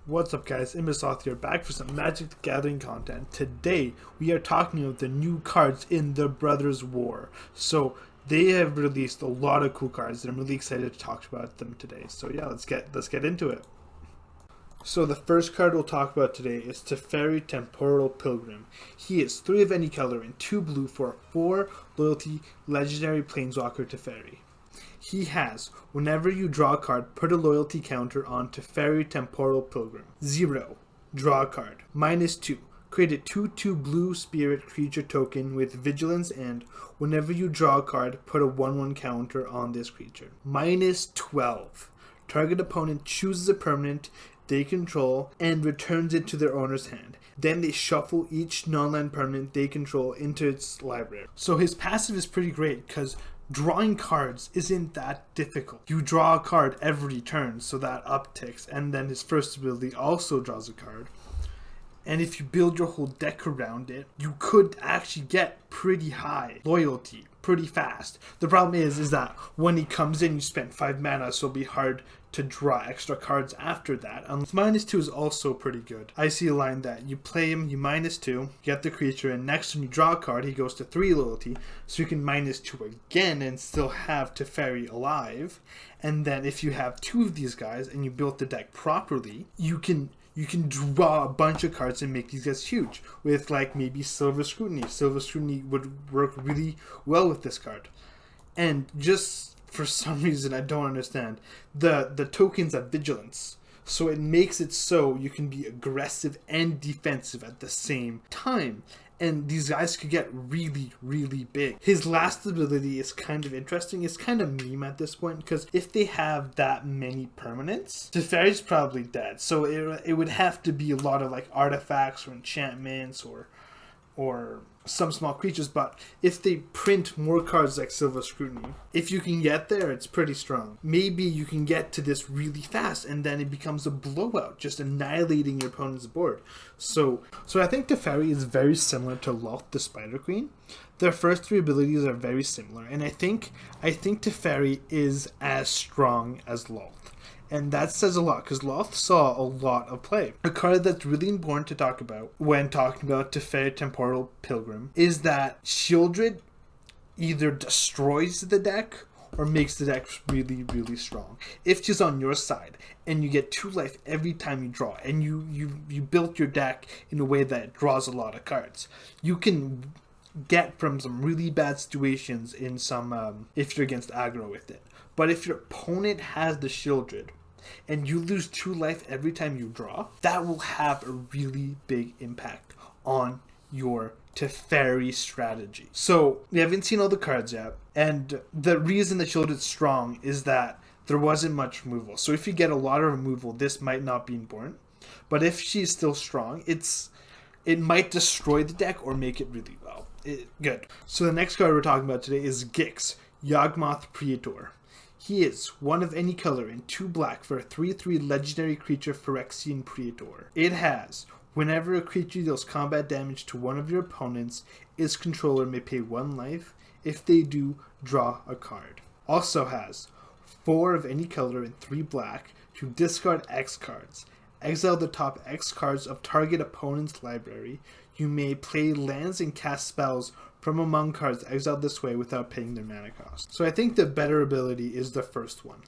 What's up guys, Immersoft here, back for some Magic the Gathering content. Today we are talking about the new cards in the Brothers War. So they have released a lot of cool cards and I'm really excited to talk about them today. So yeah, let's get into it. So the first card we'll talk about today is Teferi Temporal Pilgrim. He is 3 of any color and 2 blue for a 4 loyalty legendary planeswalker Teferi. He has, whenever you draw a card, put a loyalty counter on Teferi Temporal Pilgrim. 0. Draw a card. -2. Create a 2/2 blue spirit creature token with vigilance, and whenever you draw a card, put a 1/1 counter on this creature. -12. Target opponent chooses a permanent they control and returns it to their owner's hand. Then they shuffle each non-land permanent they control into its library. So his passive is pretty great because drawing cards isn't that difficult. You draw a card every turn, so that upticks, and then his first ability also draws a card. And if you build your whole deck around it, you could actually get pretty high loyalty pretty fast. The problem is that when he comes in, you spend 5 mana, so it'll be hard to draw extra cards after that. -2 is also pretty good. I see a line that you play him, you -2, get the creature, and next time you draw a card, he goes to 3 loyalty, so you can -2 again and still have Teferi alive. And then if you have 2 of these guys and you built the deck properly, you can draw a bunch of cards and make these guys huge with like maybe Silver Scrutiny. Silver Scrutiny would work really well with this card. And just for some reason I don't understand, the tokens have vigilance. So it makes it so you can be aggressive and defensive at the same time. And these guys could get really, really big. His last ability is kind of interesting. It's kind of meme at this point, because if they have that many permanents, Teferi's probably dead. So it would have to be a lot of like artifacts or enchantments or some small creatures. But if they print more cards like Silver Scrutiny, if you can get there, it's pretty strong. Maybe you can get to this really fast and then it becomes a blowout, just annihilating your opponent's board. So I think Teferi is very similar to Loth the Spider Queen. Their first 3 abilities are very similar, and I think Teferi is as strong as Loth. And that says a lot, because Loth saw a lot of play. A card that's really important to talk about when talking about Teferi Temporal Pilgrim is that Shieldred either destroys the deck or makes the deck really, really strong. If she's on your side and you get 2 life every time you draw, and you built your deck in a way that it draws a lot of cards, you can get from some really bad situations in some if you're against aggro with it. But if your opponent has the Shieldred and you lose 2 life every time you draw, that will have a really big impact on your Teferi strategy. So we haven't seen all the cards yet, and the reason the Shieldred's strong is that there wasn't much removal. So if you get a lot of removal, this might not be important. But if she's still strong, it might destroy the deck or make it really well. Good. So the next card we're talking about today is Gix, Yawgmoth Praetor. He is 1 of any color and 2 black for a 3/3 legendary creature Phyrexian Praetor. It has, whenever a creature deals combat damage to one of your opponents, its controller may pay 1 life. If they do, draw a card. Also has 4 of any color and 3 black to discard X cards. Exile the top X cards of target opponent's library. You may play lands and cast spells from among cards exiled this way without paying their mana cost. So I think the better ability is the first one.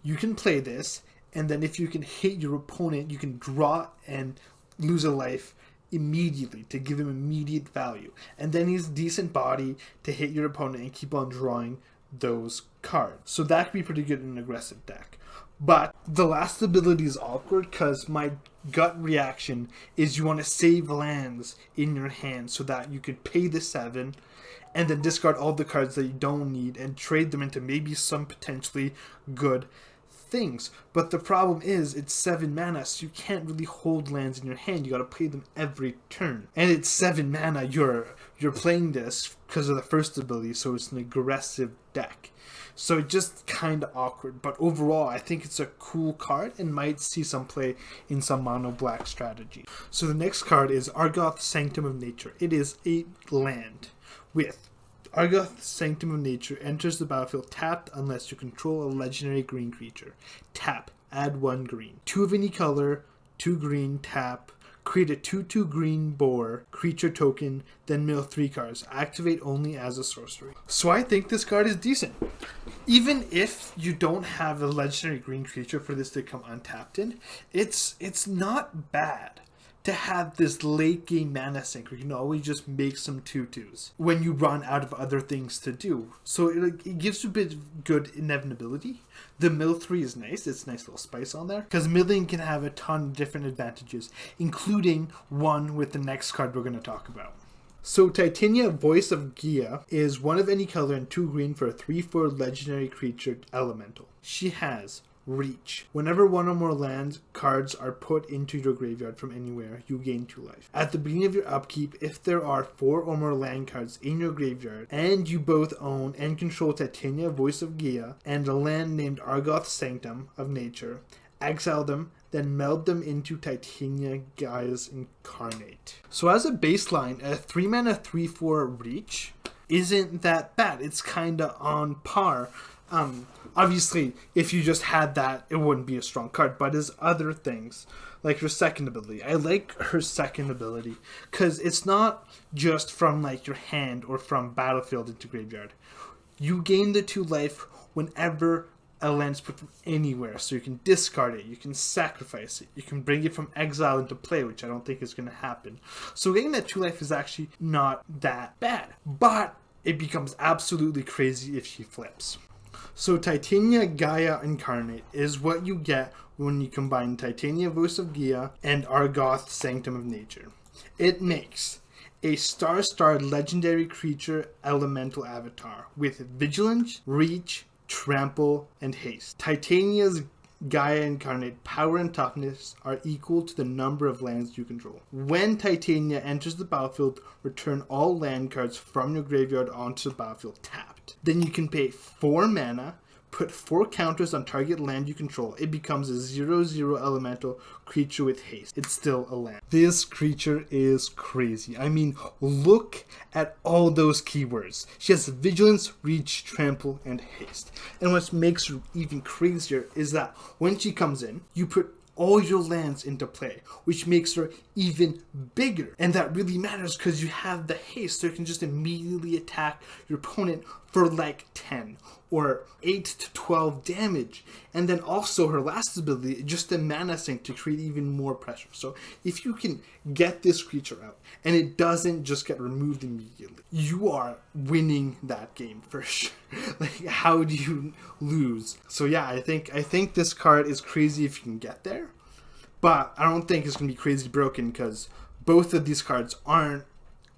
You can play this, and then if you can hit your opponent, you can draw and lose a life immediately to give him immediate value. And then he's decent body to hit your opponent and keep on drawing those cards. So that could be pretty good in an aggressive deck. But the last ability is awkward because my gut reaction is you want to save lands in your hand so that you could pay the 7 and then discard all the cards that you don't need and trade them into maybe some potentially good things. But the problem is it's 7 mana, so you can't really hold lands in your hand. You gotta play them every turn. And it's 7 mana, you're playing this because of the first ability, so it's an aggressive deck. So it's just kind of awkward, but overall I think it's a cool card and might see some play in some mono black strategy. So the next card is Argoth Sanctum of Nature. It is a land with Argoth Sanctum of Nature enters the battlefield tapped unless you control a legendary green creature. Tap, add 1 green. 2 of any color, 2 green, tap, create a 2/2 green boar, creature token, then mill 3 cards. Activate only as a sorcery. So I think this card is decent. Even if you don't have a legendary green creature for this to come untapped in, it's not bad to have this late game mana sink where you can always just make some 2/2s when you run out of other things to do. So it gives you a bit of good inevitability. The mill 3 is nice. It's a nice little spice on there. Because milling can have a ton of different advantages, including one with the next card we're going to talk about. So Titania, Voice of Gaea, is 1 of any color and 2 green for a 3/4 legendary creature elemental. She has Reach. Whenever 1 or more land cards are put into your graveyard from anywhere, you gain 2 life. At the beginning of your upkeep, if there are 4 or more land cards in your graveyard, and you both own and control Titania, Voice of Gaea, and a land named Argoth, Sanctum of Nature, exile them, then meld them into Titania, Gaea's Incarnate. So as a baseline, a 3 mana 3/4 Reach isn't that bad. It's kinda on par. Obviously, if you just had that, it wouldn't be a strong card, but there's other things, like her second ability. I like her second ability, because it's not just from like your hand or from battlefield into graveyard. You gain the 2 life whenever a land's put from anywhere, so you can discard it, you can sacrifice it, you can bring it from exile into play, which I don't think is going to happen. So getting that 2 life is actually not that bad, but it becomes absolutely crazy if she flips. So Titania, Gaea Incarnate is what you get when you combine Titania, Voice of Gaea, and Argoth, Sanctum of Nature. It makes a star legendary creature elemental avatar with Vigilance, Reach, Trample, and Haste. Titania's Gaea Incarnate power and toughness are equal to the number of lands you control. When Titania enters the battlefield, return all land cards from your graveyard onto the battlefield tapped. Then you can pay 4 mana, put 4 counters on target land you control. It becomes a 0/0 elemental creature with haste. It's still a land. This creature is crazy. I mean, look at all those keywords. She has Vigilance, Reach, Trample, and Haste. And what makes her even crazier is that when she comes in, you put all your lands into play, which makes her even bigger. And that really matters because you have the haste, so you can just immediately attack your opponent for like 10 or 8 to 12 damage. And then also her last ability, just a mana sink to create even more pressure. So if you can get this creature out and it doesn't just get removed immediately, you are winning that game for sure. Like, how do you lose? So yeah, I think this card is crazy if you can get there, but I don't think it's gonna be crazy broken because both of these cards aren't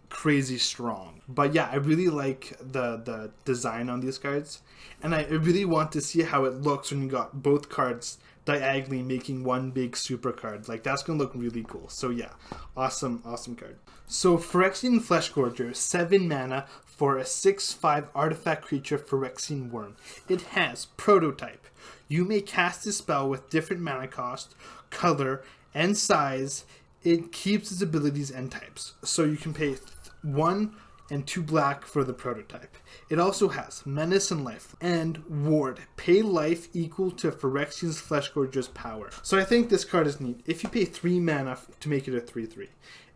crazy strong. But yeah, I really like the design on these cards, and I really want to see how it looks when you got both cards diagonally making one big super card. Like, that's gonna look really cool. So yeah, awesome card. So Phyrexian Fleshgorger, 7 mana for a 6/5 artifact creature Phyrexian Worm. It has Prototype. You may cast a spell with different mana cost, color, and size. It keeps its abilities and types. So you can pay 1 and 2 black for the Prototype. It also has Menace and Life, and Ward. Pay life equal to Phyrexian's Fleshgorger's power. So I think this card is neat. If you pay 3 mana to make it a 3/3,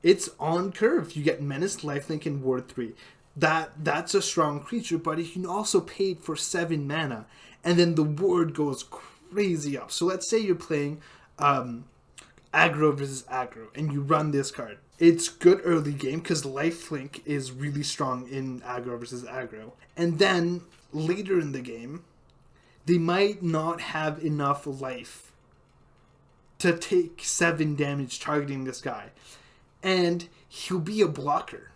it's on curve. You get Menace, Lifelink, and Ward 3. That's a strong creature, but you can also pay for 7 mana, and then the Ward goes crazy up. So let's say you're playing aggro versus aggro, and you run this card. It's good early game because Lifelink is really strong in aggro versus aggro. And then later in the game, they might not have enough life to take 7 damage targeting this guy. And he'll be a blocker.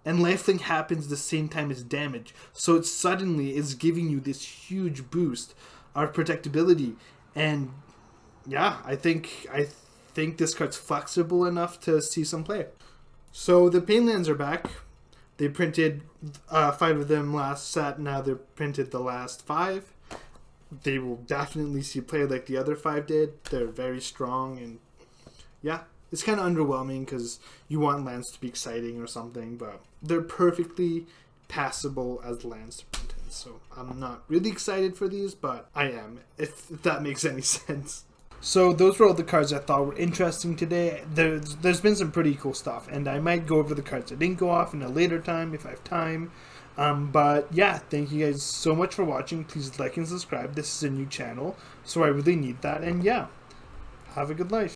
And Lifelink happens the same time as damage. So it suddenly is giving you this huge boost of protectability. And yeah, I think this card's flexible enough to see some play. So the pain lands are back. They printed 5 of them last set. Now they're printed the last 5. They will definitely see play like the other 5 did. They're very strong, and yeah, it's kind of underwhelming because you want lands to be exciting or something, but they're perfectly passable as lands to print in. So I'm not really excited for these, but I am, if that makes any sense. So those were all the cards I thought were interesting today. There's been some pretty cool stuff, and I might go over the cards that didn't go off in a later time if I have time. But yeah, thank you guys so much for watching. Please like and subscribe. This is a new channel, so I really need that. And yeah, have a good life.